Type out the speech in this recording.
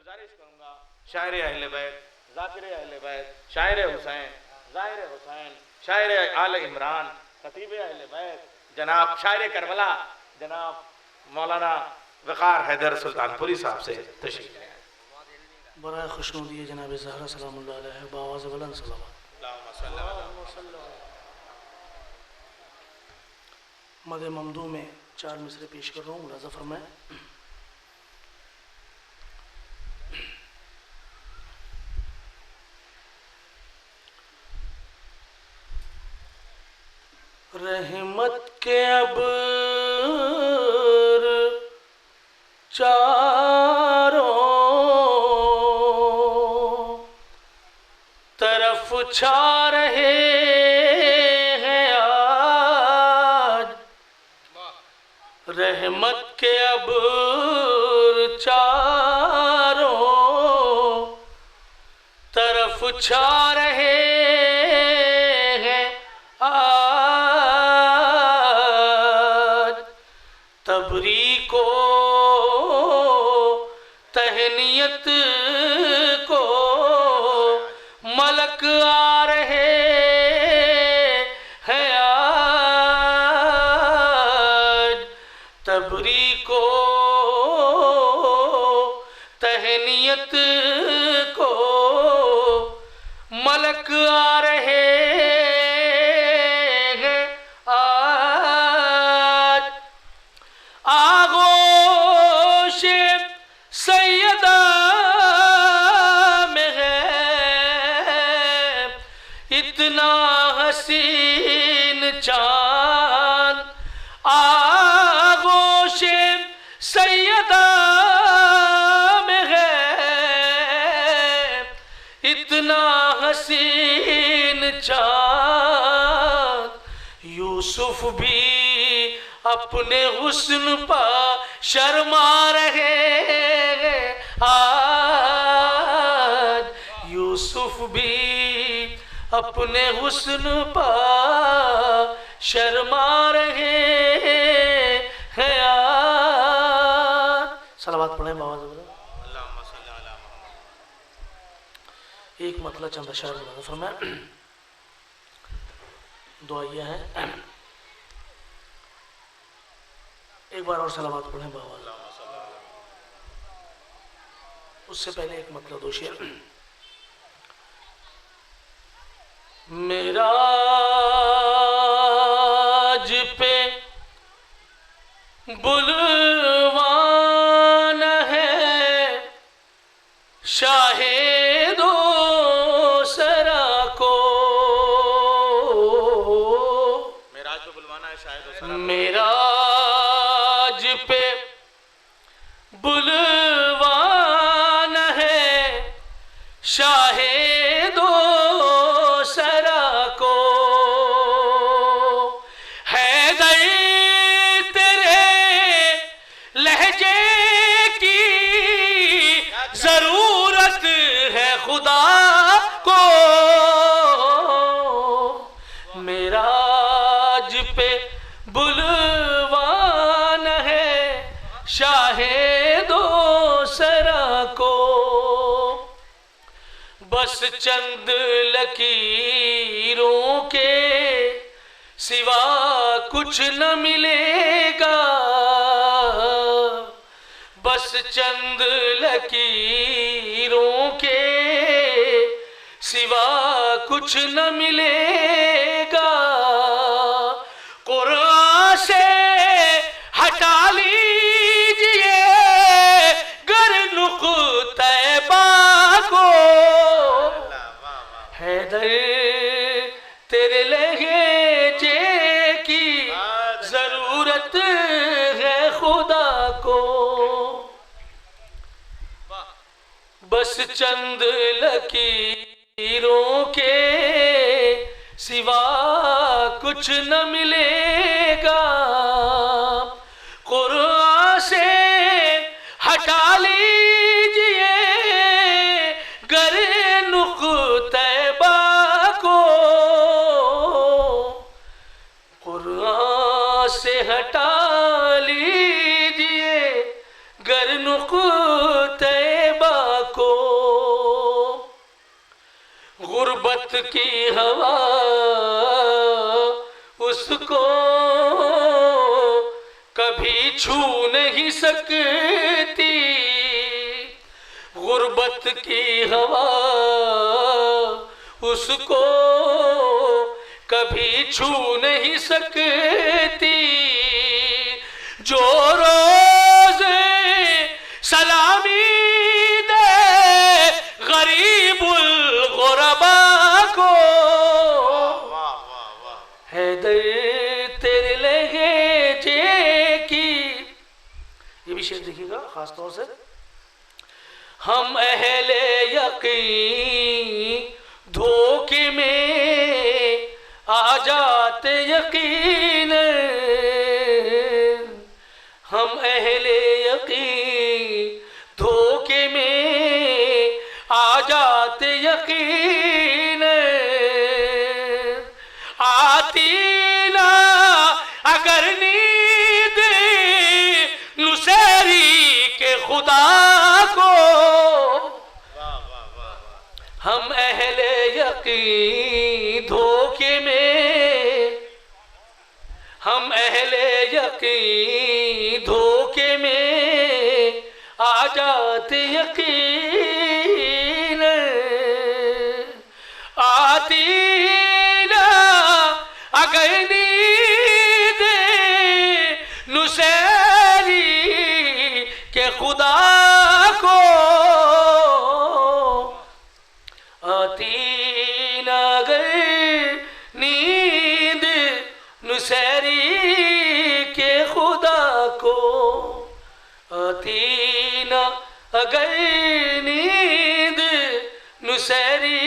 گزارش کروں گا شاعر اہل بیت، ذاکر اہل بیت، شاعر حسین، ظاہر حسین، شاعر آل عمران، خطیب اہل بیت، جناب شاعر کربلا جناب مولانا وقار حیدر سلطان پوری صاحب سے تشریف لیں۔ برائے خوشنودی جناب زہرا سلام اللہ علیہ بآواز بلند صلوات۔ مد ممدوح میں 4 مصرے پیش کر رہا ہوں، ملاحظہ فرمائیں۔ رحمت کے ابر چاروں طرف چھا رہے ہیں آج، رحمت کے ابر چاروں طرف چھا رہے ہیں آج، تبریک و تہنیت کو ملک آ رہے ہیں آج، تبریک و تہنیت کو ملک آ رہے ہیں آج، آغوش سیدہ میں ہے اتنا حسین چاند، آغوش سیدہ میں ہے اتنا حسین چاند، یوسف بھی اپنے حسن پا شرما رہے ہیں آج، یوسف بھی اپنے حسن پا شرما رہے ہیں آج۔ صلوات پڑھیں بآواز بلند۔ ایک مطلب چند اشعار ملاحظہ فرمائیں، دعائیہ ہیں، ایک بار اور صلوات پڑھیں بآواز۔ اس سے پہلے ایک مطلب دو شعر۔ معراج پہ بلوان ہے شاہ دو سرا کو، معراج پہ بلوانا ہے شاہد و سرا، معراج پہ بلوان ہے شاہ دو سرا کو، حیدر تیرے لہجے کی ضرورت ہے خدا کو، معراج پہ بلوان ہے شاہ دو سرا کو، بس چند لکیروں کے سوا کچھ نہ ملے گا، بس چند لکیروں کے سوا کچھ نہ ملے گا، قرآن سے ہٹا لیجئے گر نقطہ با کو، حیدر تیرے لہجے کی ضرورت ہے خدا کو، بس چند لکیروں کے سوا کچھ نہ ملے گا، قرآن سے ہٹا لیجئے گر نقطہ با کو، قرآن سے ہٹا لیجئے گر نقطہ با غربت کی ہوا اس کو کبھی چھو نہیں سکتی، غربت کی ہوا اس کو کبھی چھو نہیں سکتی، جو روز سلامی دے غریب الغرباء کو، حیدر تیرے لہجے کی، یہ بھی شعر دیکھیے گا خاص طور سے، ہم اہل یقین دھوکے میں آ جاتے یقین، ہم اہل یقین دھوکے میں آ جاتے یقین، آتی نہ اگر نیند نصیری کے خدا کو، ہم اہل یقین دھوکے میں، ہم اہل یقین دھوکے میں آ جاتے یقین، آتی نہ اگر نیند نصیری کے خدا کو، آتی نہ اگر نیند نصیری کے خدا کو، آتی نہ اگر نیند نصیری